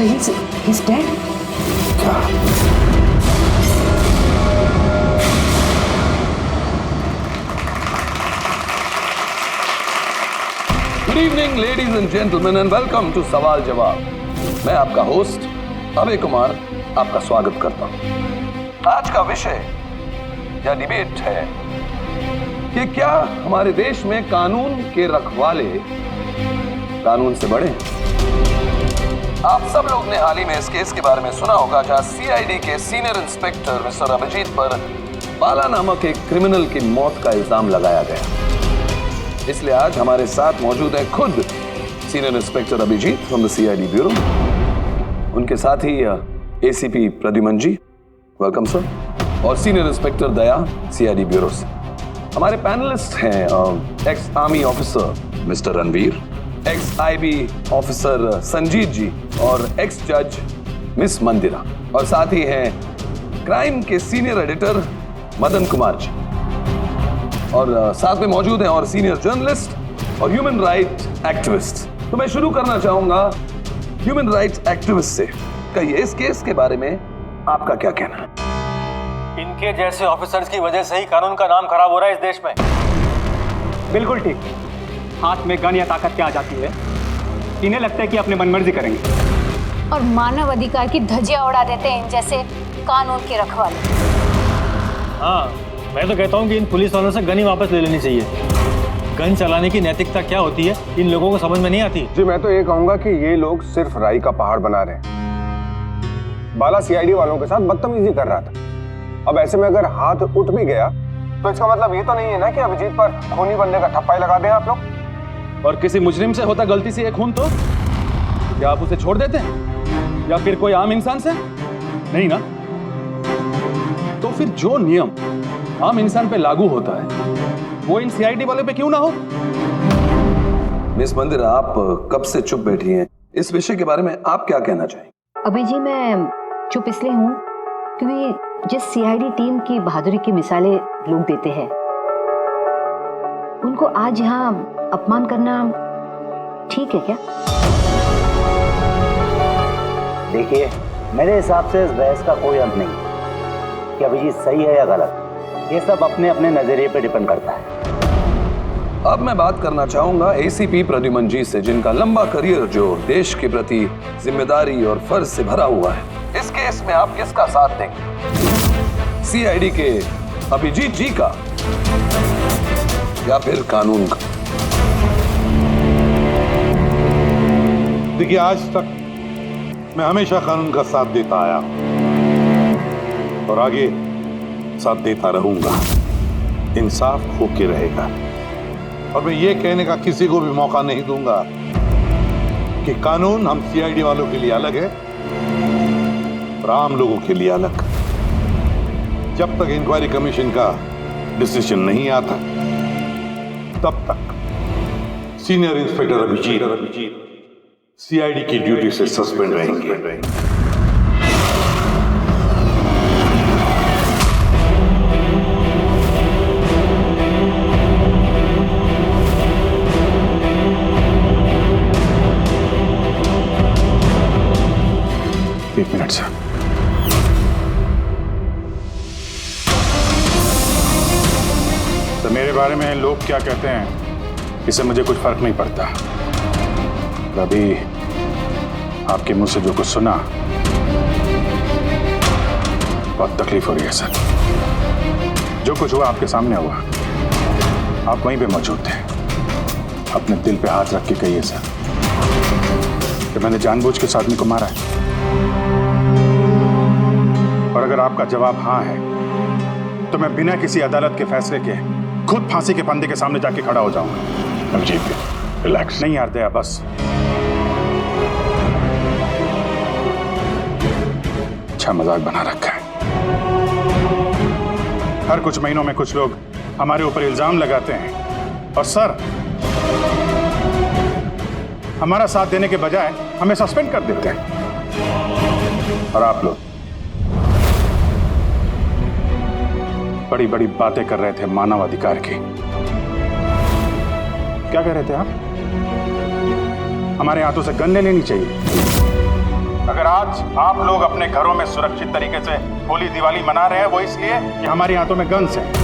he's dead. क्या? Good evening ladies and gentleman and welcome to सवाल जवाब। मैं आपका होस्ट अभय कुमार आपका स्वागत करता हूं। आज का विषय या डिबेट है कि क्या हमारे देश में कानून के रखवाले कानून से बड़े हैं? आप सब लोग ने हाल ही में इस केस के बारे में सुना होगा जहां सीआईडी के सीनियर इंस्पेक्टर मिस्टर अभिजीत पर बाला नामक एक क्रिमिनल की मौत का इल्जाम लगाया गया। इसलिए आज हमारे साथ मौजूद है खुद senior inspector Abhijeet from the CID bureau, उनके साथ ही ACP Pradyuman ji, welcome sir, और senior inspector Daya CID bureau से। हमारे पैनलिस्ट हैं ex army officer mister Ranveer, ex IB officer Sanjeet ji और एक्स जज मिस मंदिरा, और साथ ही हैं क्राइम के सीनियर एडिटर मदन कुमार जी, और साथ में मौजूद हैं और सीनियर जर्नलिस्ट और ह्यूमन राइट एक्टिविस्ट। तो मैं शुरू करना चाहूंगा ह्यूमन राइट एक्टिविस्ट से। कहिए इस केस के बारे में आपका क्या कहना है? इनके जैसे ऑफिसर्स की वजह से ही कानून का नाम खराब हो रहा है इस देश में। बिल्कुल ठीक। हाथ में गन या ताकत क्या आ जाती है, इन्हें लगता है कि अपने मनमर्जी करेंगे और मानव अधिकार की धज्जियां उड़ा देते हैं इन जैसे कानून के रखवाले। हाँ, मैं तो कहता हूँ कि इन पुलिस वालों से गन ही वापस ले लेनी चाहिए। गन चलाने की नैतिकता क्या होती है इन लोगों को समझ में नहीं आती। जी मैं तो ये कहूंगा कि ये लोग सिर्फ राई का पहाड़ बना रहे हैं। बाला सीआईडी वालों के साथ बदतमीजी कर रहा था। अब ऐसे में अगर हाथ उठ भी गया तो इसका मतलब ये तो नहीं है ना कि अभिजीत पर खूनी बनने का ठप्पा ही लगा दें आप लोग। और किसी मुजरिम से होता गलती से एक खून तो क्या आप उसे छोड़ देते हैं या फिर कोई आम इंसान से? नहीं ना। तो फिर जो नियम आम इंसान पे लागू होता है वो इन सीआईडी वाले पे क्यों ना हो? मिस मंदिरा, आप कब से चुप बैठी हैं? इस विषय के बारे में आप क्या कहना चाहेंगे? अभी जी मैं चुप इसलिए हूँ क्योंकि जिस सीआईडी टीम की बहादुरी की मिसालें लोग देते हैं उनको आज यहाँ अपमान करना ठीक है क्या? देखिए, मेरे हिसाब से इस बहस का कोई अंत नहीं कि अभिजीत सही है या गलत। ये सब अपने अपने नजरिए पे डिपेंड करता है। अब मैं बात करना चाहूंगा एसीपी प्रद्युमन जी से, जिनका लंबा करियर जो देश के प्रति जिम्मेदारी और फर्ज से भरा हुआ है। इस केस में आप किसका साथ देंगे? सीआईडी के अभिजीत जी का या फिर कानून का? देखिए, आज तक मैं हमेशा कानून का साथ देता आया और आगे साथ देता रहूंगा। इंसाफ होके रहेगा और मैं ये कहने का किसी को भी मौका नहीं दूंगा कि कानून हम सीआईडी वालों के लिए अलग है और आम लोगों के लिए अलग। जब तक इंक्वायरी कमीशन का डिसीजन नहीं आता तब तक सीनियर इंस्पेक्टर अभिजीत सीआईडी की ड्यूटी से सस्पेंड रहेंगे। एक मिनट सर। तो मेरे बारे में लोग क्या कहते हैं इससे मुझे कुछ फर्क नहीं पड़ता। अभी आपके मुंह से जो कुछ सुना बहुत तकलीफ हो रही है सर। जो कुछ हुआ आपके सामने हुआ, आप वहीं पे मौजूद थे। अपने दिल पे हाथ रख के कहिए सर कि मैंने जानबूझ के आदमी को मारा है। और अगर आपका जवाब हाँ है तो मैं बिना किसी अदालत के फैसले के खुद फांसी के फंदे के सामने जाके खड़ा हो जाऊंगा। अभिजीत, रिलैक्स। नहीं यार दया, बस। अच्छा मजाक बना रखा है। हर कुछ महीनों में कुछ लोग हमारे ऊपर इल्जाम लगाते हैं और सर हमारा साथ देने के बजाय हमें सस्पेंड कर देते हैं। और आप लोग बड़ी बड़ी बातें कर रहे थे मानव अधिकार की। क्या कह रहे थे आप? हमारे हाथों से गन ले लेनी चाहिए। अगर आज आप लोग अपने घरों में सुरक्षित तरीके से होली दिवाली मना रहे हैं वो इसलिए कि हमारे हाथों में गन्स हैं।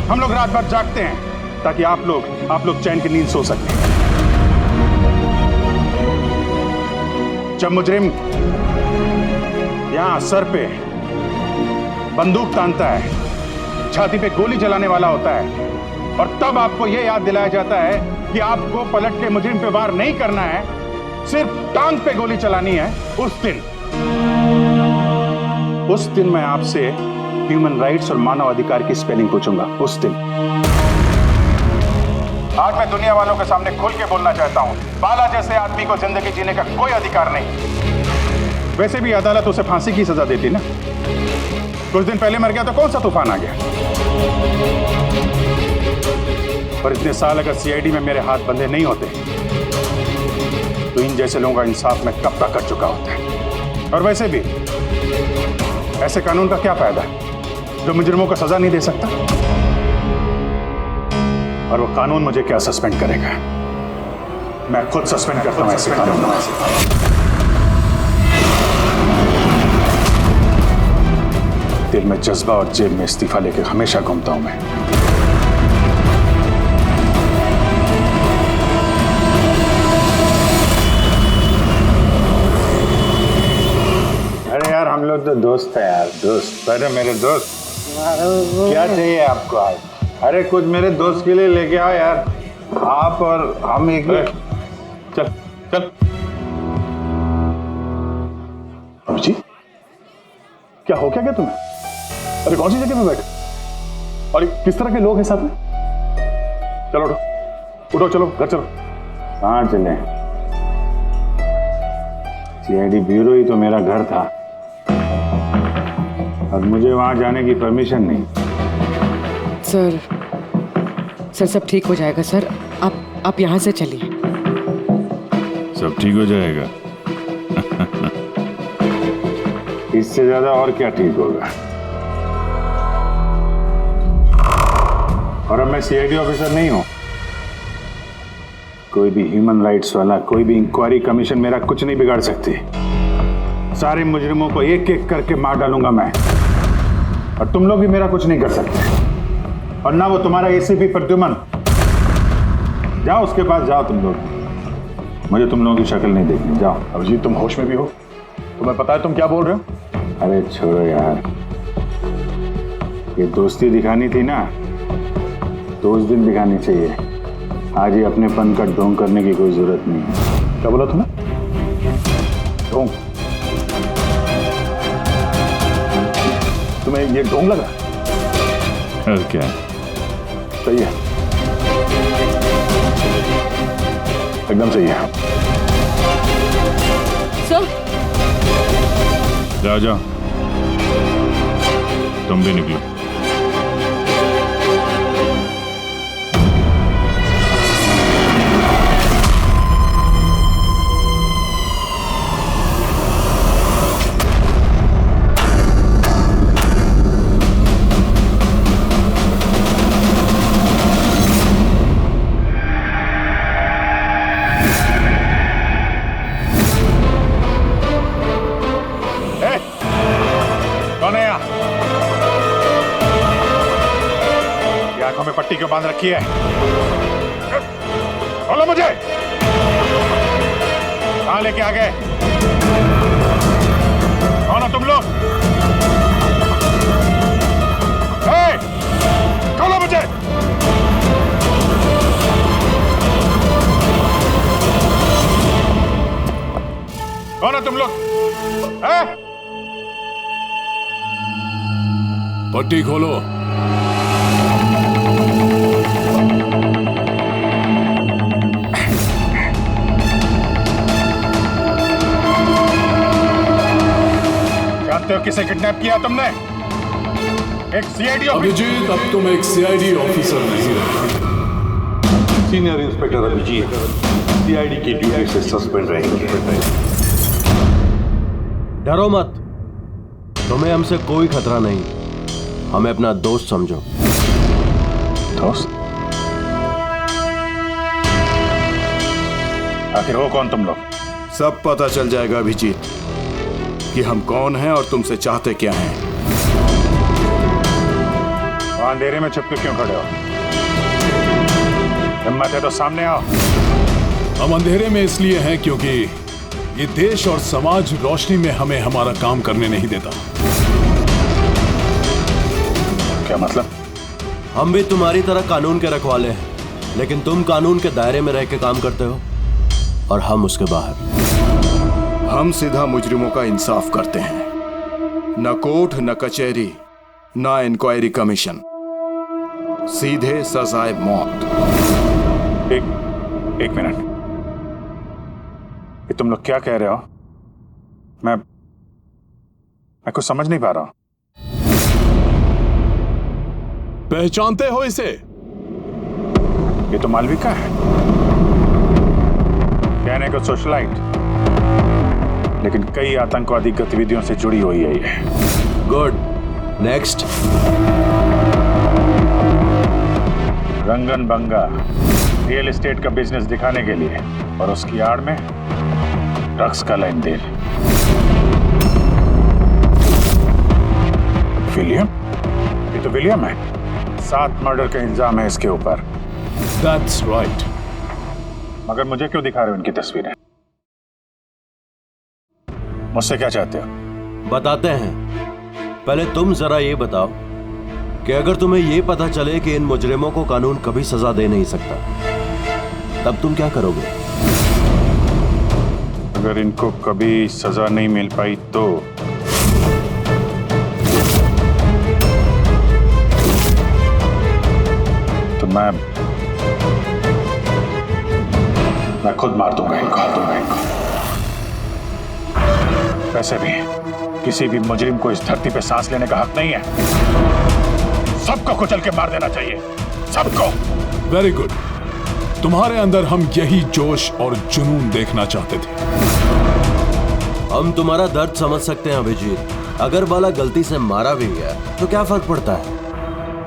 हम लोग रात भर जागते हैं ताकि आप लोग चैन की नींद सो सकें। जब मुजरिम यहां सर पे बंदूक तानता है, छाती पे गोली चलाने वाला होता है, और तब आपको यह याद दिलाया जाता है कि आपको पलट के मुजरिम पे वार नहीं करना है, सिर्फ टांग पे गोली चलानी है, उस दिन मैं आपसे ह्यूमन राइट्स और मानव अधिकार की स्पेलिंग पूछूंगा। उस दिन आज मैं दुनिया वालों के सामने खुल के बोलना चाहता हूं, बाला जैसे आदमी को जिंदगी जीने का कोई अधिकार नहीं। वैसे भी अदालत उसे फांसी की सजा देती ना। कुछ दिन पहले मर गया तो कौन सा तूफान आ गया। पर इतने साल अगर सीआईडी में मेरे हाथ बंधे नहीं होते तो इन जैसे लोगों का इंसाफ मैं कब तक कर चुका होता। और वैसे भी ऐसे कानून का क्या फायदा जो मुजरिमों को सजा नहीं दे सकता। और वो कानून मुझे क्या सस्पेंड करेगा, मैं खुद सस्पेंड करता हूं ऐसे कानून। दिल में जज्बा और जेब में इस्तीफा लेकर हमेशा घूमता हूं मैं। अरे यार हम लोग तो दोस्त है यार, दोस्त। अरे मेरे दोस्त, क्या चाहिए आपको आज? अरे कुछ मेरे दोस्त के लिए लेके आओ यार। आप और हम एक चल चल। जी क्या हो क्या तुम्हें? अरे कौन सी जगह पे बैठे और किस तरह के लोग हैं साथ में? चलो उठो उठो, चलो घर चलो। कहाँ चले? सीआईडी ब्यूरो ही तो मेरा घर था और मुझे वहां जाने की परमिशन नहीं। सर सब ठीक हो जाएगा सर, आप यहाँ से चलिए। सब ठीक हो जाएगा? इससे ज्यादा और क्या ठीक होगा। और अब मैं सीआईडी ऑफिसर नहीं हूं। कोई भी ह्यूमन राइट्स वाला, कोई भी इंक्वायरी कमीशन मेरा कुछ नहीं बिगाड़ सकती। सारे मुजरिमों को एक एक करके मार डालूंगा मैं, और तुम लोग भी मेरा कुछ नहीं कर सकते। और ना वो तुम्हारा एसीपी प्रद्युमन। जाओ उसके पास जाओ तुम लोग, मुझे तुम लोगों की शक्ल नहीं देखनी। जाओ। अभिजीत तुम होश में भी हो? तुम्हें पता है तुम क्या बोल रहे हो? अरे छोड़ो यार, ये दोस्ती दिखानी थी ना तो उस दिन दिखानी चाहिए। आज ही अपनेपन का ढोंग करने की कोई जरूरत नहीं है। क्या बोला तुमने? ढोंग? तुम्हें ये ढोंग लगा? और क्या? सही है, एकदम सही है। सर जाओ जाओ, तुम भी निकलो। में पट्टी क्यों बांध रखी है? बोलो मुझे, कहां लेके आ गए? कौन हो तुम लोग? खोलो मुझे। कौन हो तुम लोग? पट्टी खोलो। जानते हो किसे किडनैप किया तुमने? एक सीआईडी अभिजीत, अब तुम एक सीआईडी ऑफिसर नहीं रहे। सीनियर इंस्पेक्टर अभिजीत सीआईडी की ड्यूटी से सस्पेंड रहेंगे। डरो मत, तुम्हें हमसे कोई खतरा नहीं। हमें अपना दोस्त समझो। दोस्त? आखिर हो कौन तुम लोग? सब पता चल जाएगा अभिजीत कि हम कौन हैं और तुमसे चाहते क्या हैं। वहां अंधेरे में छुप के क्यों खड़े हो? हिम्मत है तो सामने आओ। हम अंधेरे में इसलिए हैं क्योंकि ये देश और समाज रोशनी में हमें हमारा काम करने नहीं देता। क्या मतलब? हम भी तुम्हारी तरह कानून के रखवाले हैं, लेकिन तुम कानून के दायरे में रह के काम करते हो और हम उसके बाहर। हम सीधा मुजरिमों का इंसाफ करते हैं, न कोर्ट न कचहरी न इंक्वायरी कमीशन, सीधे सजाए मौत। एक मिनट, ये तुम लोग क्या कह रहे हो? मैं कुछ समझ नहीं पा रहा हूं। पहचानते हो इसे? ये तो मालविका है, कहने को सोशलाइट, लेकिन कई आतंकवादी गतिविधियों से जुड़ी हुई है ये। Good, next. Rangan Banga real estate का बिजनेस दिखाने के लिए और उसकी आड़ में ड्रग्स का लेन देन। विलियम, ये तो विलियम है। 7 मर्डर का इल्जाम है इसके ऊपर। That's right. मगर मुझे क्यों दिखा रहे हो इनकी तस्वीरें? मुझसे क्या चाहते हो? बताते हैं। पहले तुम जरा ये बताओ कि अगर तुम्हें ये पता चले कि इन मुजरिमों को कानून कभी सजा दे नहीं सकता, तब तुम क्या करोगे? अगर इनको कभी सजा नहीं मिल पाई तो मैं खुद मार दूंगा इनको। वैसे भी किसी भी मुजरिम को इस धरती पे सांस लेने का हक नहीं है। सबको कुचल के मार देना चाहिए, सबको। Very good. तुम्हारे अंदर हम यही जोश और जुनून देखना चाहते थे। हम तुम्हारा दर्द समझ सकते हैं अभिजीत। अगर बाला गलती से मारा भी गया तो क्या फर्क पड़ता है?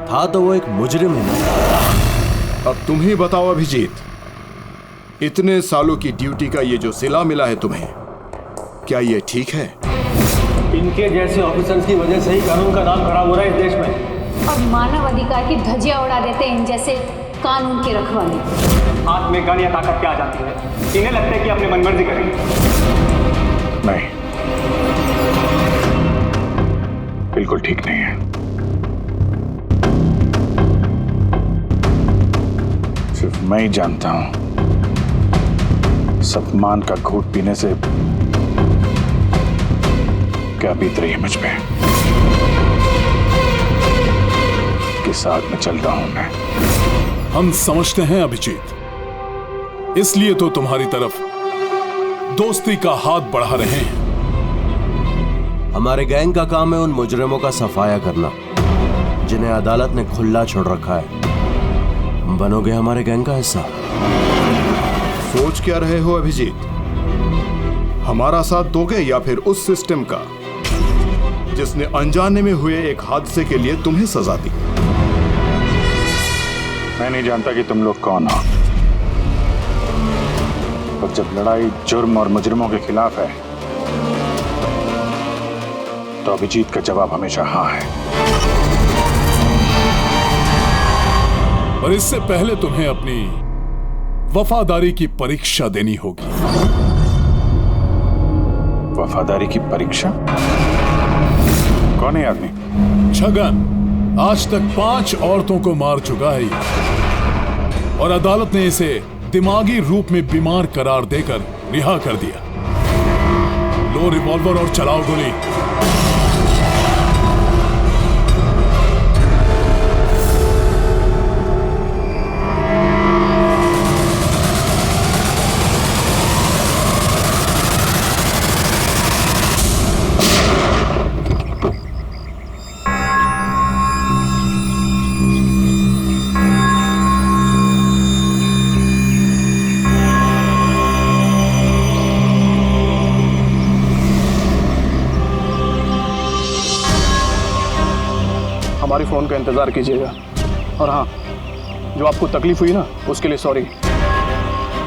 था तो वो एक मुजरिम है ना। अब तुम ही बताओ अभिजीत, इतने सालों की ड्यूटी का ये जो सिला मिला है तुम्हें, क्या ये ठीक है? इनके जैसे ऑफिसर्स की वजह से ही कानून का नाम खराब हो रहा है इस देश में। और मानव अधिकार की धज्जियां उड़ा देते हैं इन जैसे कानून के रखवाले। हाथ में गन या ताकत क्या आ जाती है? इन्हें लगता है कि अपनी मनमर्जी करेंगे। नहीं, बिल्कुल ठीक नहीं है। सिर्फ मैं ही जानता हूं सम्मान का घूंट पीने से क्या बीत रही है मुझ पे। किस आग में चल रहा हूं मैं। हम समझते हैं अभिजीत, इसलिए तो तुम्हारी तरफ दोस्ती का हाथ बढ़ा रहे हैं। हमारे गैंग का काम है उन मुजरिमों का सफाया करना जिन्हें अदालत ने खुला छोड़ रखा है। बनोगे हमारे गैंग का हिस्सा? सोच क्या रहे हो अभिजीत? हमारा साथ दोगे या फिर उस सिस्टम का जिसने अनजाने में हुए एक हादसे के लिए तुम्हें सजा दी? मैं नहीं जानता कि तुम लोग कौन हो, पर जब लड़ाई जुर्म और मुजरिमों के खिलाफ है तो अभिजीत का जवाब हमेशा हाँ है। और इससे पहले तुम्हें अपनी वफादारी की परीक्षा देनी होगी। वफादारी की परीक्षा? कौन है आदमी? छगन आज तक 5 औरतों को मार चुका है और अदालत ने इसे दिमागी रूप में बीमार करार देकर रिहा कर दिया। लो रिवॉल्वर और चलाओ गोली। हमारी फ़ोन का इंतज़ार कीजिएगा। और हाँ, जो आपको तकलीफ हुई ना, उसके लिए सॉरी।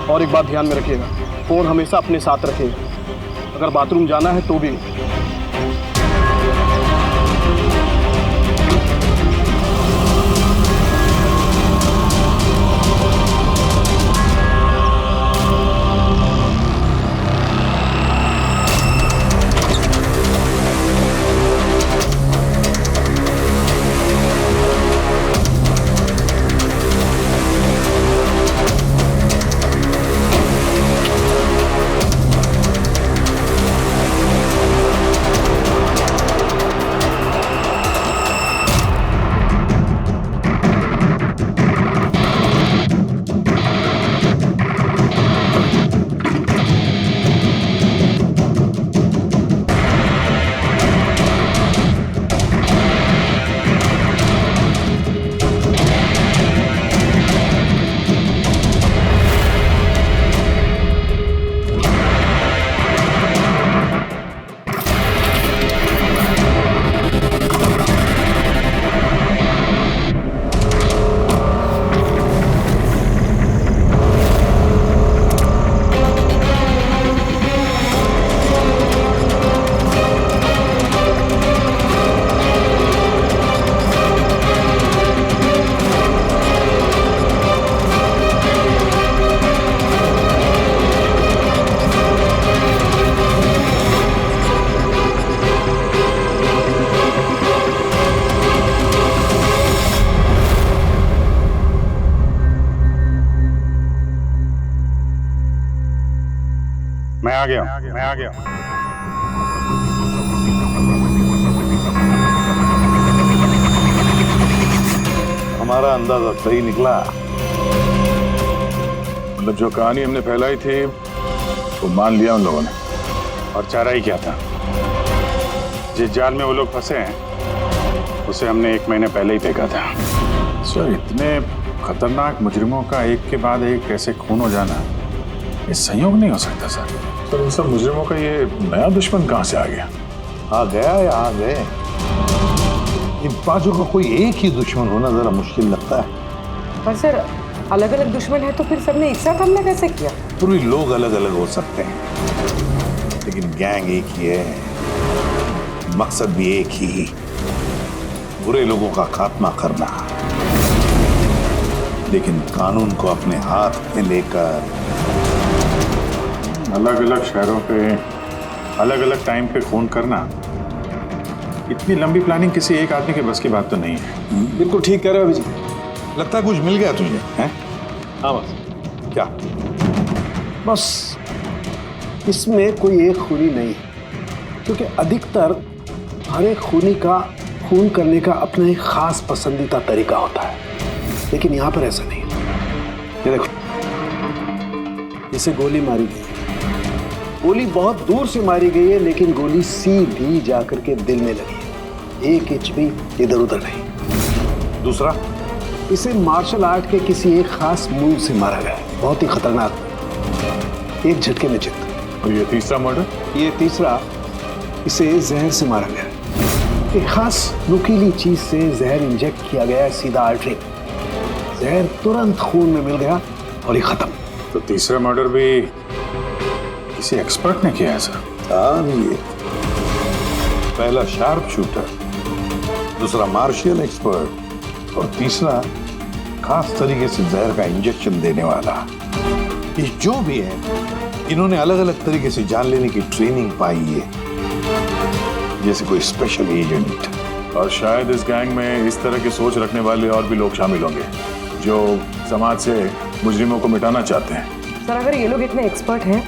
और एक बात ध्यान में रखिएगा, फोन हमेशा अपने साथ रखिएगा। अगर बाथरूम जाना है तो भी। मैं आ गया। हमारा अंदाजा सही निकला। मतलब जो कहानी हमने फैलाई थी वो मान लिया उन लोगों ने, और चारा ही क्या था। जिस जाल में वो लोग फंसे हैं उसे हमने 1 महीने पहले ही देखा था। सर, इतने खतरनाक मुजरिमों का एक के बाद एक कैसे खून हो जाना, ये संयोग नहीं हो सकता सर। तो इन सब मुजरिमों का ये नया दुश्मन कहां से आ गया? आ गया या आ गए? इन पांचों का कोई एक ही दुश्मन होना जरा मुश्किल लगता है। पर सर, अलग अलग दुश्मन है तो फिर सबने एक साथ हमला कैसे किया? पूरी लोग अलग अलग हो सकते हैं, लेकिन गैंग एक ही है, मकसद भी एक ही, बुरे लोगों का खात्मा करना। लेकिन कानून को अपने हाथ में लेकर अलग अलग शहरों पे अलग अलग टाइम पे खून करना, इतनी लंबी प्लानिंग किसी एक आदमी के बस की बात तो नहीं है। बिल्कुल ठीक कह रहे हो अभिजीत। लगता है कुछ मिल गया तुझे, हैं? हाँ बस। क्या? बस इसमें कोई एक खूनी नहीं है, क्योंकि अधिकतर हर एक खूनी का खून करने का अपना एक खास पसंदीदा तरीका होता है, लेकिन यहाँ पर ऐसा नहीं है। ये देखो, इसे गोली मारी गई है। गोली बहुत दूर से मारी गई है, लेकिन गोली सीधी जाकर के दिल में लगी है, 1 इंच भी इधर उधर नहीं। दूसरा, इसे मार्शल आर्ट के किसी एक खास मूव से मारा गया है, बहुत ही खतरनाक, एक झटके में चित। और ये तीसरा मर्डर? ये तीसरा, इसे जहर से मारा गया है। एक खास नुकीली चीज से जहर इंजेक्ट किया गया है, सीधा आर्टरी। जहर तुरंत खून में मिल गया और ये खत्म। तो तीसरा मर्डर भी किसी एक्सपर्ट ने किया है सर? हाँ, ये पहला शार्प शूटर, दूसरा मार्शियल एक्सपर्ट, और तीसरा खास तरीके से जहर का इंजेक्शन देने वाला। ये जो भी है, इन्होंने अलग अलग तरीके से जान लेने की ट्रेनिंग पाई है, जैसे कोई स्पेशल एजेंट। और शायद इस गैंग में इस तरह की सोच रखने वाले और भी लोग शामिल होंगे जो समाज से मुजरिमों को मिटाना चाहते हैं। सर, अगर ये लोग इतने एक्सपर्ट हैं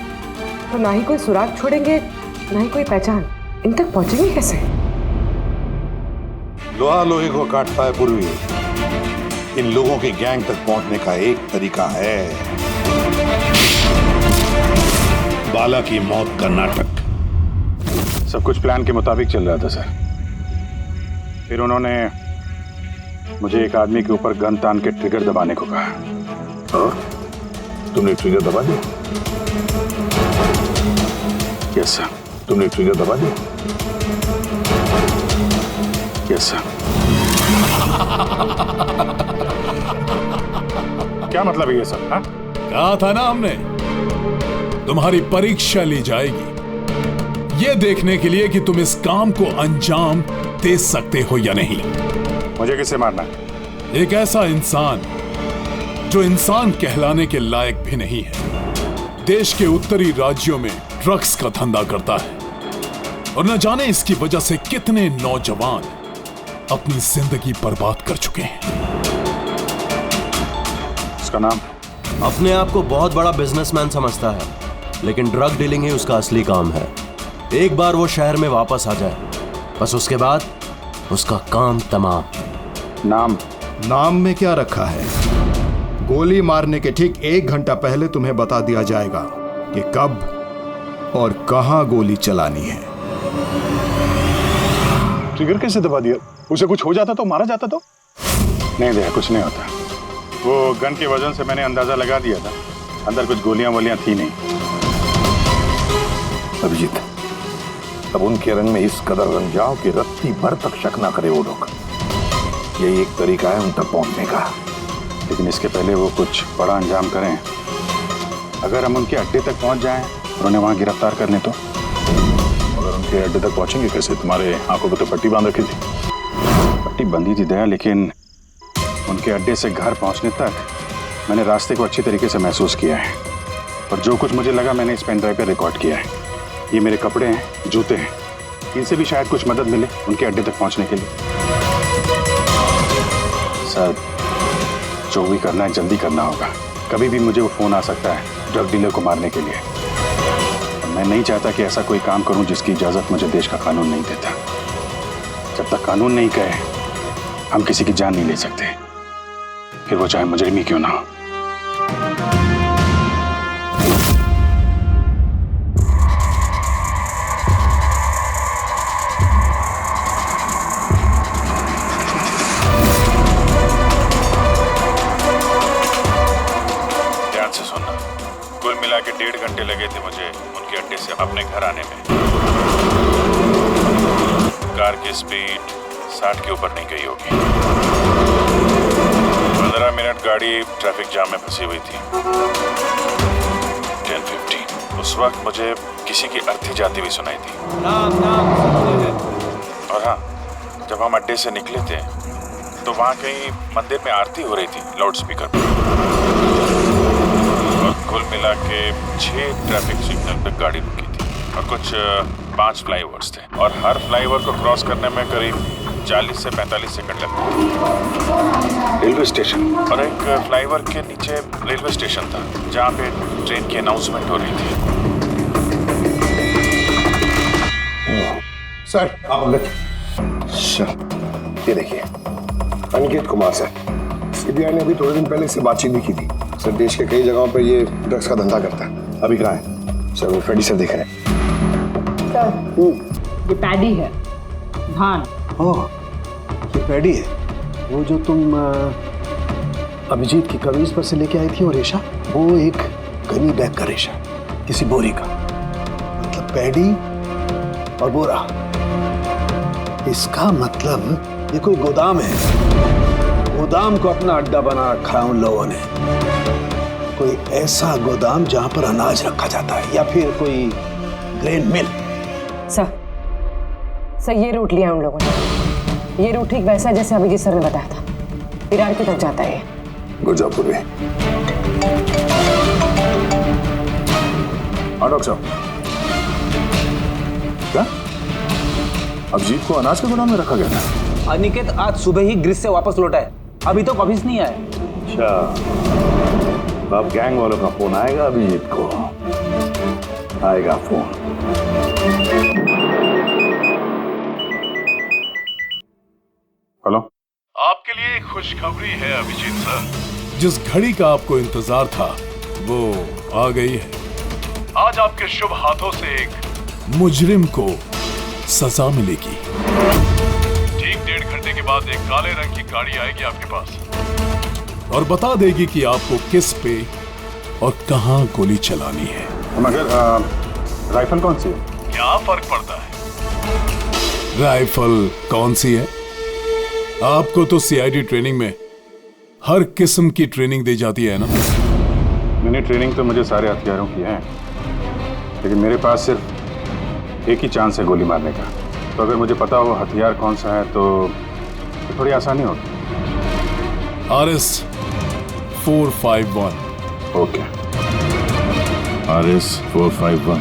तो ना ही कोई सुराग छोड़ेंगे, ना ही कोई पहचान। इन तक पहुंचेंगे कैसे? लोहा लोहे को काटता है पूर्वी। इन लोगों के गैंग तक पहुंचने का एक तरीका है, बाला की मौत का नाटक। सब कुछ प्लान के मुताबिक चल रहा था सर। फिर उन्होंने मुझे एक आदमी के ऊपर गन तान के ट्रिगर दबाने को कहा। और तुमने ट्रिगर दबा दिया? Yes sir. तुमने ट्रिगर दबा दिया? Yes sir. क्या मतलब है ये सब? हाँ, कहा था ना हमने, तुम्हारी परीक्षा ली जाएगी ये देखने के लिए कि तुम इस काम को अंजाम दे सकते हो या नहीं। मुझे किससे मारना है? एक ऐसा इंसान जो इंसान कहलाने के लायक भी नहीं है, देश के उत्तरी राज्यों में ड्रग्स का धंधा करता है और न जाने इसकी वजह से कितने नौजवान अपनी जिंदगी बर्बाद कर चुके हैं। उसका नाम? अपने आप को बहुत बड़ा बिजनेसमैन समझता है, लेकिन ड्रग डीलिंग ही उसका असली काम है। एक बार वो शहर में वापस आ जाए, बस उसके बाद उसका काम तमाम। नाम में क्या रखा है? गोली मारने के ठीक 1 घंटा पहले तुम्हें बता दिया जाएगा कि कब और कहां गोली चलानी है। ट्रिगर कैसे दबा दिया? उसे कुछ हो जाता तो, मारा जाता तो? नहीं दया, कुछ नहीं होता। वो गन के वजन से मैंने अंदाजा लगा दिया था, अंदर कुछ गोलियां वोलियां थी नहीं। अभिजीत, अब उनके रंग में इस कदर रंग जाओ कि रत्ती भर तक शक ना करे वो लोग। यही एक तरीका है उन तक पहुंचने का। लेकिन इसके पहले वो कुछ बड़ा अंजाम करें। अगर हम उनके अड्डे तक पहुंच जाएं और उन्हें वहां गिरफ्तार कर लें तो? अगर उनके अड्डे तक पहुंचेंगे कैसे? तुम्हारे आंखों पे तो पट्टी बांध रखी थी। पट्टी बंधी थी दया, लेकिन उनके अड्डे से घर पहुंचने तक मैंने रास्ते को अच्छी तरीके से महसूस किया है और जो कुछ मुझे लगा मैंने इस पेन ड्राइव पर रिकॉर्ड किया है। ये मेरे कपड़े हैं, जूते हैं, इनसे भी शायद कुछ मदद मिले उनके अड्डे तक पहुंचने के लिए। सर, जो भी करना है जल्दी करना होगा। कभी भी मुझे वो फोन आ सकता है ड्रग डीलर को मारने के लिए। और मैं नहीं चाहता कि ऐसा कोई काम करूं जिसकी इजाजत मुझे देश का कानून नहीं देता। जब तक कानून नहीं कहे हम किसी की जान नहीं ले सकते, फिर वो चाहे मुजरिम ही क्यों ना हो। के 1.5 घंटे लगे थे मुझे उनके अड्डे से अपने घर आने में। कार की स्पीड 60 के ऊपर नहीं गई होगी। 15 मिनट गाड़ी ट्रैफिक जाम में फंसी हुई थी। 10:50 उस वक्त मुझे किसी की अर्थी जाती हुई सुनाई थी। और हाँ, जब हम अड्डे से निकले थे तो वहाँ कहीं मंदिर में आरती हो रही थी लाउड स्पीकर पर। और कुल मिला के 6 ट्रैफिक सिग्नल पे गाड़ी रुकी थी और कुछ 5 फ्लाईओवर्स थे और हर फ्लाईओवर को क्रॉस करने में करीब 40 से 45 सेकंड लगते थे। रेलवे स्टेशन और एक फ्लाईओवर के नीचे रेलवे स्टेशन था जहाँ पे ट्रेन की अनाउंसमेंट हो रही थी। सर आप अंदर। ये देखिए, अनिकेत कुमार सर, सीबीआई ने अभी थोड़े दिन पहले से बातचीत भी की थी। सर, देश के कई जगहों पर ये ड्रग्स का धंधा करता है। अभी कहाँ है? सर, वो फ्रेडी सर देख रहे हैं। ये पैडी है, धान। ओह, ये पैडी है। वो जो तुम अभिजीत की कमीज पर से लेके आई थी, वो रेशा, वो एक गनी बैग का रेशा, किसी बोरी का। मतलब पैडी और बोरा, इसका मतलब ये कोई गोदाम है। गोदाम को अपना अड्डा बना रखा है उन लोगों ने। कोई ऐसा गोदाम जहां पर अनाज रखा जाता है या फिर कोई ग्रेन मिल। सर ये रूट लिया उन लोगों ने। ये रूट ठीक वैसा जैसे अभिजीत सर ने बताया था, विरार की तरफ जाता है। गुरजापुर में। हाँ डॉक्टर साहब, क्या अभिजीत को अनाज के गोदाम में रखा गया था? अनिकेत आज सुबह ही ग्रीस से वापस लौटा है, अभी तो ऑफिस नहीं आया। अच्छा, अब गैंग वालों का फोन आएगा अभिजीत को, आएगा फोन। हेलो, आपके लिए एक खुशखबरी है अभिजीत सर। जिस घड़ी का आपको इंतजार था वो आ गई है। आज आपके शुभ हाथों से एक मुजरिम को सजा मिलेगी। ठीक 1.5 घंटे के बाद एक काले रंग की गाड़ी आएगी आपके पास और बता देगी कि आपको किस पे और कहां गोली चलानी है। मगर राइफल कौन सी है? क्या फर्क पड़ता है राइफल कौन सी है? आपको तो सीआईडी ट्रेनिंग में हर किस्म की ट्रेनिंग दी जाती है ना। मैंने ट्रेनिंग तो मुझे सारे हथियारों की है, लेकिन मेरे पास सिर्फ एक ही चांस है गोली मारने का। तो अगर मुझे पता हो हथियार कौन सा है तो थोड़ी आसानी होगी। RS 451। Okay, RS 451।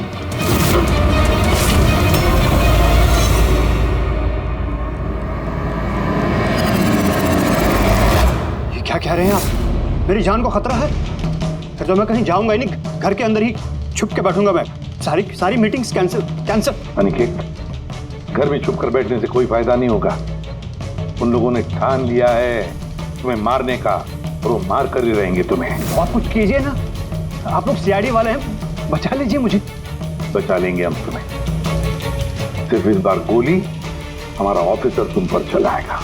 ये क्या कह रहे हैं आप? मेरी जान को खतरा है? फिर तो मैं कहीं जाऊंगा ही नहीं, घर के अंदर ही छुप के बैठूंगा मैं। सारी मीटिंग्स कैंसिल। अनिकेत, घर में छुप कर बैठने से कोई फायदा नहीं होगा। उन लोगों ने ठान लिया है तुम्हें मारने का, और वो मार कर ही रहेंगे तुम्हें। और कुछ कीजिए ना, आप लोग CID वाले हैं, बचा लीजिए मुझे। बचा लेंगे हम तुम्हें। सिर्फ इस बार गोली हमारा ऑफिसर तुम पर चलाएगा।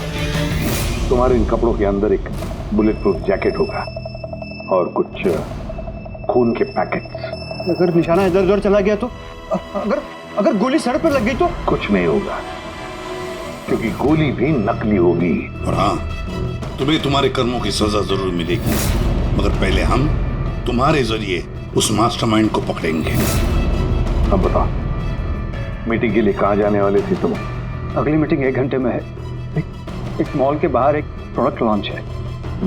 तुम्हारे इन कपड़ों के अंदर एक बुलेट प्रूफ जैकेट होगा और कुछ खून के पैकेट्स। अगर निशाना इधर उधर चला गया तो? अगर गोली सड़क पर लग गई तो? कुछ नहीं होगा, क्योंकि गोली भी नकली होगी। और हाँ, तुम्हें तुम्हारे कर्मों की सजा जरूर मिलेगी, मगर पहले हम तुम्हारे जरिए उस मास्टरमाइंड को पकड़ेंगे। अब बताओ, मीटिंग के लिए कहाँ जाने वाले थे तुम? अगली मीटिंग 1 घंटे में है। एक मॉल के बाहर एक प्रोडक्ट लॉन्च है।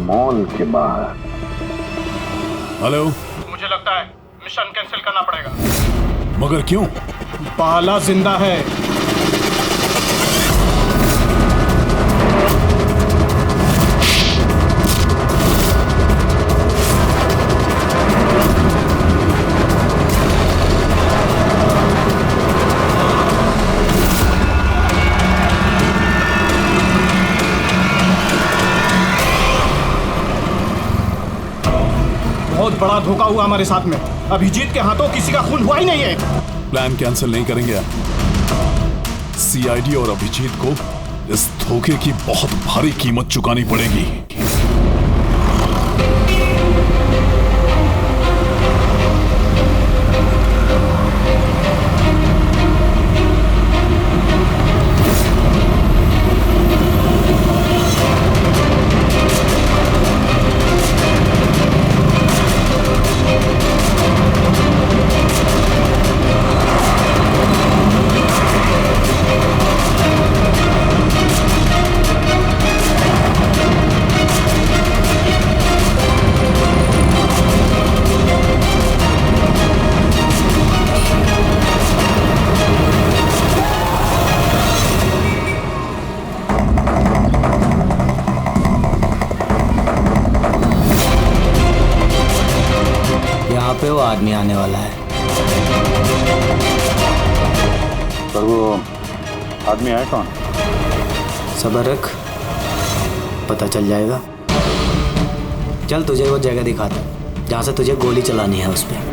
मॉल के बाहर? हेलो, मुझे लगता है मिशन कैंसिल करना पड़ेगा। मगर क्यों? बाला जिंदा है। बहुत बड़ा धोखा हुआ हमारे साथ में। अभिजीत के हाथों किसी का खून हुआ ही नहीं है। प्लान कैंसिल नहीं करेंगे आप। CID और अभिजीत को इस धोखे की बहुत भारी कीमत चुकानी पड़ेगी। पे वो आदमी आने वाला है। पर वो आदमी है कौन? सब्र रख, पता चल जाएगा। चल तुझे वो जगह दिखाता जहाँ से तुझे गोली चलानी है उस पर।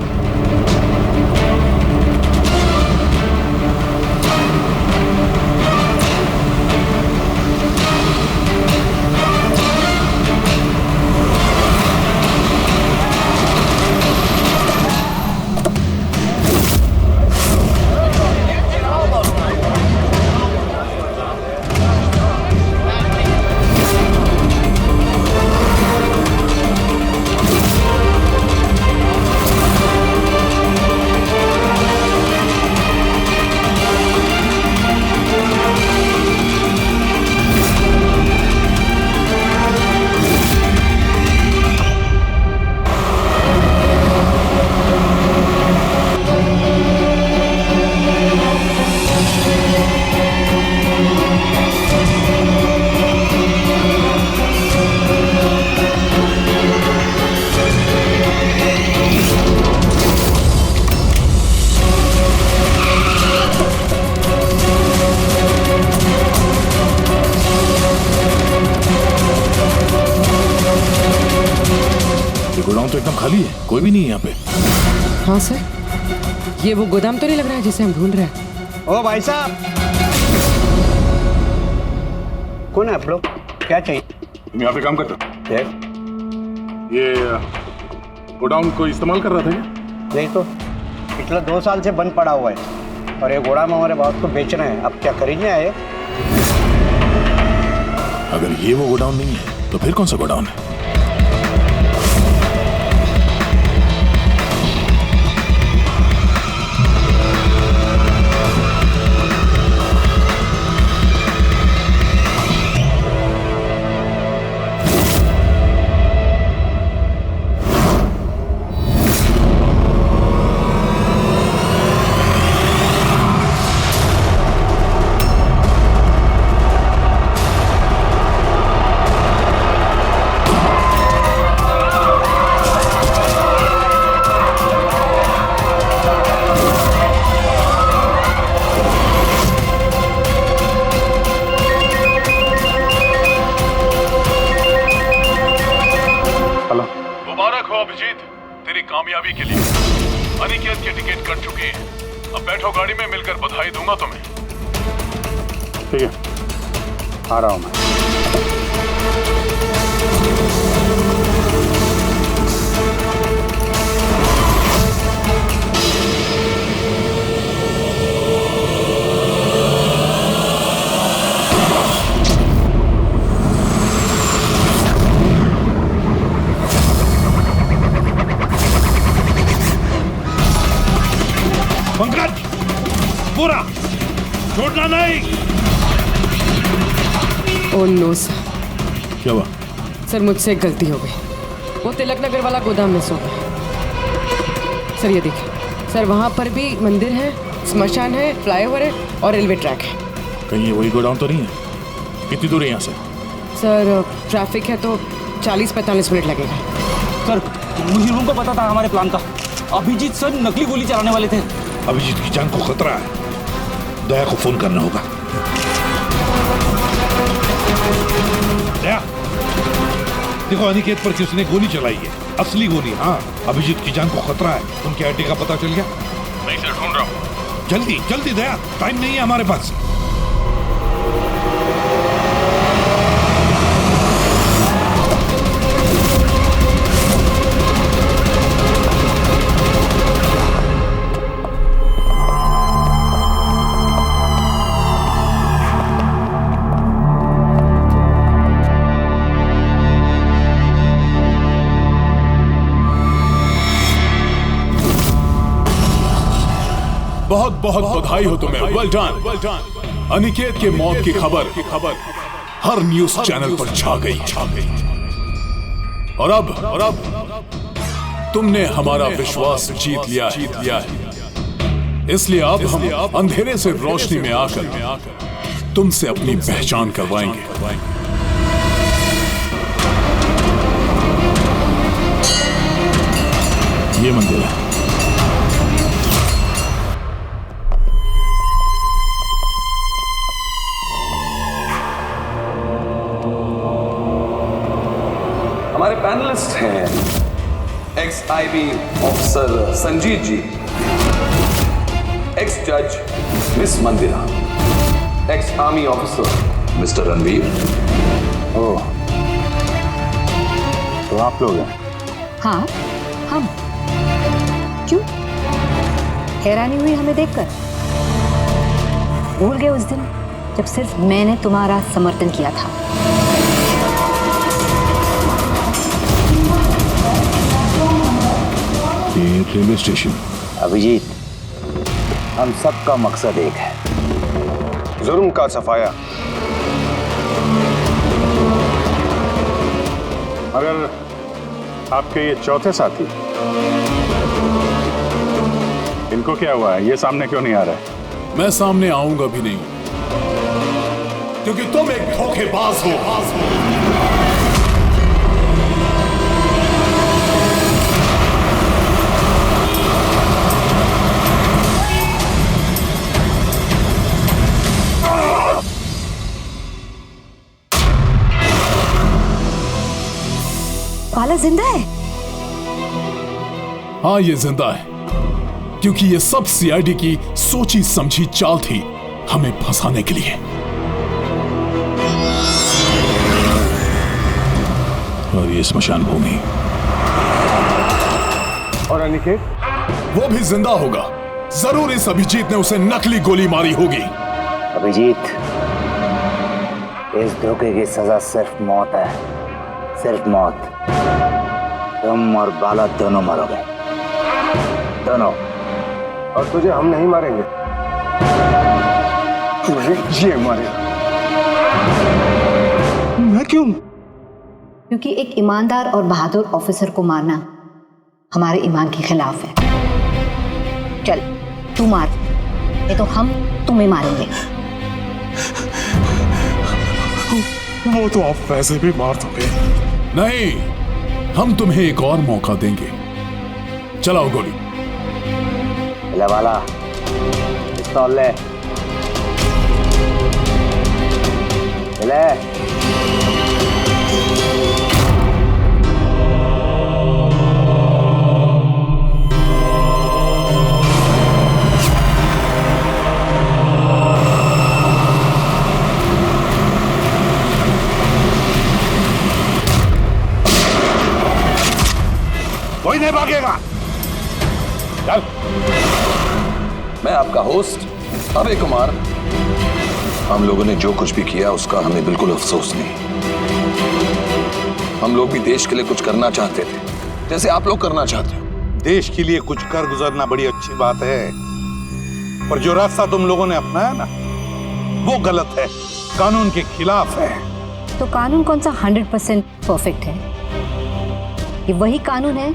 गोदाम तो एकदम खाली है, कोई भी नहीं है यहाँ पे। हाँ सर, ये वो गोदाम तो नहीं लग रहा है जिसे हम ढूंढ रहे हैं। ओ भाई साहब, कौन है आप लोग? क्या चाहिए? तुम यहाँ पे काम करते हो? ये गोडाउन को इस्तेमाल कर रहा था क्या? नहीं तो पिछले 2 साल से बंद पड़ा हुआ है और ये गोदाम हमारे बॉस को बेच रहे हैं। अब क्या खरीदने आए? अगर ये वो गोडाउन नहीं है तो फिर कौन सा गोडाउन है? अब बैठो गाड़ी में, मिलकर बधाई दूंगा तुम्हें। ठीक है, आ रहा हूं मैं। पंकज, पूरा छोड़ना नहीं। Oh no sir. क्या हुआ? सर मुझसे एक गलती हो गई। वो तिलक नगर वाला गोदाम मिस हो गया। सर ये देखिए सर, वहाँ पर भी मंदिर है, स्मशान है, फ्लाईओवर है और रेलवे ट्रैक है। कहीं ये वही गोडाउन तो नहीं है? कितनी दूर है यहाँ से? सर ट्रैफिक है तो 40-45 मिनट लगेगा। सर मुझे को पता था हमारे प्लान का। अभिजीत सर नकली गोली चलाने वाले थे। अभिजीत की जान को खतरा है, दया को फोन करना होगा। दया, देखो अनिकेत पर किसने गोली चलाई है, असली गोली। हाँ, अभिजीत की जान को खतरा है। उनके अड्डे का पता चल गया? नहीं सर, ढूंढ रहा हूँ। जल्दी जल्दी दया, टाइम नहीं है हमारे पास। बहुत बहुत बधाई हो तुम्हें, वेल डन। अनिकेत के मौत की खबर हर न्यूज चैनल पर छा गई। और अब तुमने हमारा विश्वास जीत लिया है। इसलिए अब हम अंधेरे से रोशनी में आकर तुमसे अपनी पहचान करवाएंगे। ये मंदिर है। हमारे पैनलिस्ट हैं ex IB officer Sanjeet ji, ex जज miss Mandira, ex army officer mister Ranveer. ओह, तो आप लोग हैं? हाँ, हम। क्यों? हैरानी हुई हमें देखकर? भूल गए उस दिन जब सिर्फ मैंने तुम्हारा समर्थन किया था? ये रेलवे स्टेशन। अभिजीत, हम सबका मकसद एक है, जुर्म का सफाया। मगर आपके ये चौथे साथी, इनको क्या हुआ है? ये सामने क्यों नहीं आ रहा है? मैं सामने आऊंगा भी नहीं, क्योंकि तुम एक धोखेबाज हो। बाला जिंदा है? हाँ, ये जिंदा है, क्योंकि ये सब सीआईडी की सोची समझी चाल थी हमें फंसाने के लिए। और ये स्मशान भूमि। और अनिकेत? वो भी जिंदा होगा। जरूर इस अभिजीत ने उसे नकली गोली मारी होगी। अभिजीत, इस धोखे की सजा सिर्फ मौत है, सिर्फ मौत। तुम और बाला दोनों मरोगे, दोनों। और तुझे हम नहीं मारेंगे, ये मारेगा। मैं क्यों? क्योंकि एक ईमानदार और बहादुर ऑफिसर को मारना हमारे ईमान के खिलाफ है। चल तू मार, नहीं तो हम तुम्हें मारेंगे। वो तो आप वैसे भी मार दोगे। नहीं, हम तुम्हें एक और मौका देंगे। चलाओ गोली। ले वाला, पिस्तौल ले। ले। आपका होस्ट अभय कुमार। हम लोगों ने जो कुछ भी किया उसका हमें बिल्कुल अफसोस नहीं। हम लोग भी देश के लिए कुछ करना चाहते थे, जैसे आप लोग करना चाहते हो। देश के लिए कुछ कर गुजरना बड़ी अच्छी बात है, पर जो रास्ता तुम लोगों ने अपनाया ना, वो गलत है, कानून के खिलाफ है। तो कानून कौन सा 100% परफेक्ट है? ये वही कानून है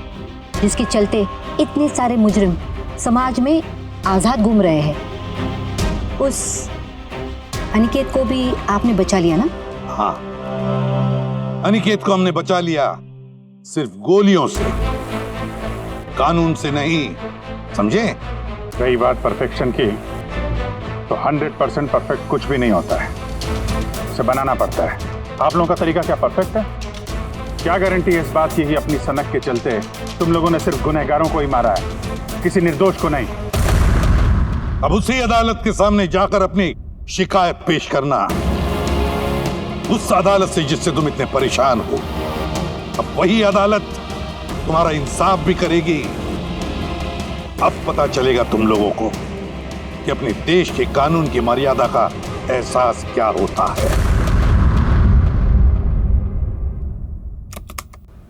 जिसके चलते इतने सारे मुजरिम समाज में आजाद घूम रहे हैं। उस अनिकेत को भी आपने बचा लिया ना? हाँ, अनिकेत को हमने बचा लिया, सिर्फ गोलियों से, कानून से नहीं, समझे? रही बात परफेक्शन की, तो 100% परफेक्ट कुछ भी नहीं होता है, उसे बनाना पड़ता है। आप लोगों का तरीका क्या परफेक्ट है? क्या गारंटी है इस बात की कि अपनी सनक के चलते तुम लोगों ने सिर्फ गुनहगारों को ही मारा है, किसी निर्दोष को नहीं? अब उसी अदालत के सामने जाकर अपनी शिकायत पेश करना, उस अदालत से जिससे तुम इतने परेशान हो। अब वही अदालत तुम्हारा इंसाफ भी करेगी। अब पता चलेगा तुम लोगों को कि अपने देश के कानून की मर्यादा का एहसास क्या होता है।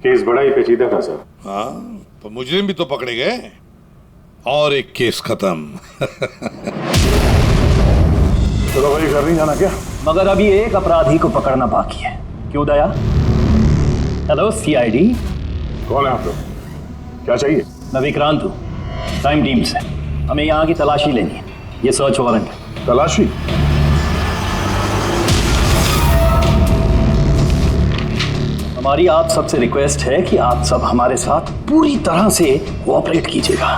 केस बड़ा ही पेचीदा था सर। हाँ, तो मुजरिम भी तो पकड़े गए और एक केस खत्म। चलो भाई, घर नहीं जाना क्या? मगर अभी एक अपराधी को पकड़ना बाकी है। क्यों दया? Hello CID. कौन है आप लोग? क्या चाहिए? मैं विक्रांत हूँ, टाइम टीम से। हमें यहाँ की तलाशी लेनी है, ये सर्च वारंट है। तलाशी? हमारी आप सबसे रिक्वेस्ट है कि आप सब हमारे साथ पूरी तरह से कोऑपरेट कीजिएगा।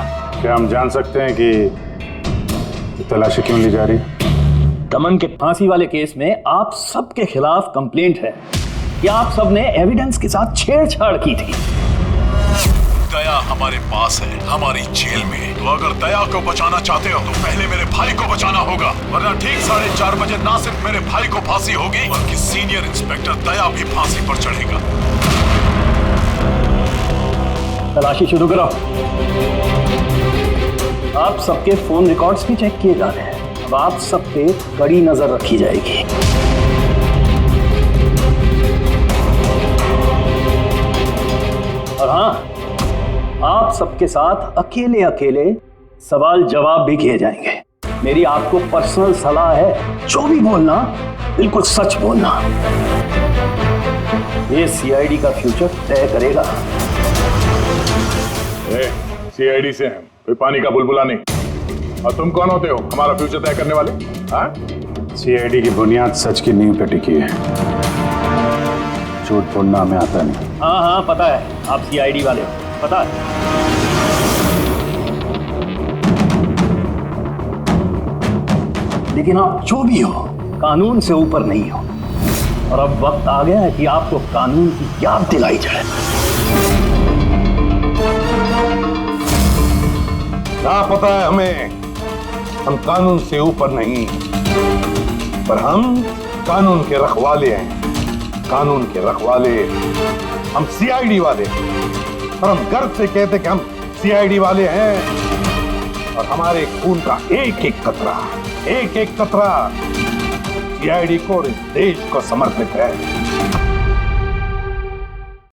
क्या हम जान सकते हैं कि तलाशी क्यों ली जा रही है? दमन के फांसी वाले केस में आप सबके खिलाफ कंप्लेंट है कि आप सब ने एविडेंस के साथ छेड़छाड़ की थी। दया हमारे पास है, हमारी जेल में। तो अगर दया को बचाना चाहते हो तो पहले मेरे भाई को बचाना होगा, वरना ठीक 4:30 बजे ना सिर्फ मेरे भाई को फांसी होगी, बल्कि सीनियर इंस्पेक्टर दया भी फांसी पर चढ़ेगा। तलाशी शुरू करो। आप सबके फोन रिकॉर्ड्स भी चेक किए जा रहे हैं। अब आप सब पे कड़ी नजर रखी जाएगी। और हाँ, आप सबके साथ अकेले अकेले सवाल जवाब भी किए जाएंगे। मेरी आपको पर्सनल सलाह है, जो भी बोलना बिल्कुल सच बोलना। ये सीआईडी का फ्यूचर तय करेगा। सीआईडी से हैं, कोई पानी का बुलबुला नहीं। और तुम कौन होते हो हमारा फ्यूचर तय करने वाले? हाँ, सीआईडी की बुनियाद सच की नींव पे टिकी है, झूठ बोलना हमें आता नहीं। हाँ हाँ पता है, आप सीआईडी वाले हो, पता है। लेकिन आप जो भी हो, कानून से ऊपर नहीं हो। और अब वक्त आ गया है कि आपको कानून की याद दिलाई जाए। क्या पता है हमें, हम कानून से ऊपर नहीं, पर हम कानून के रखवाले हैं। कानून के रखवाले हम सीआईडी वाले, और हम गर्व से कहते कि हम सीआईडी वाले हैं। और हमारे खून का एक एक कतरा सीआईडी को और इस देश को समर्पित है।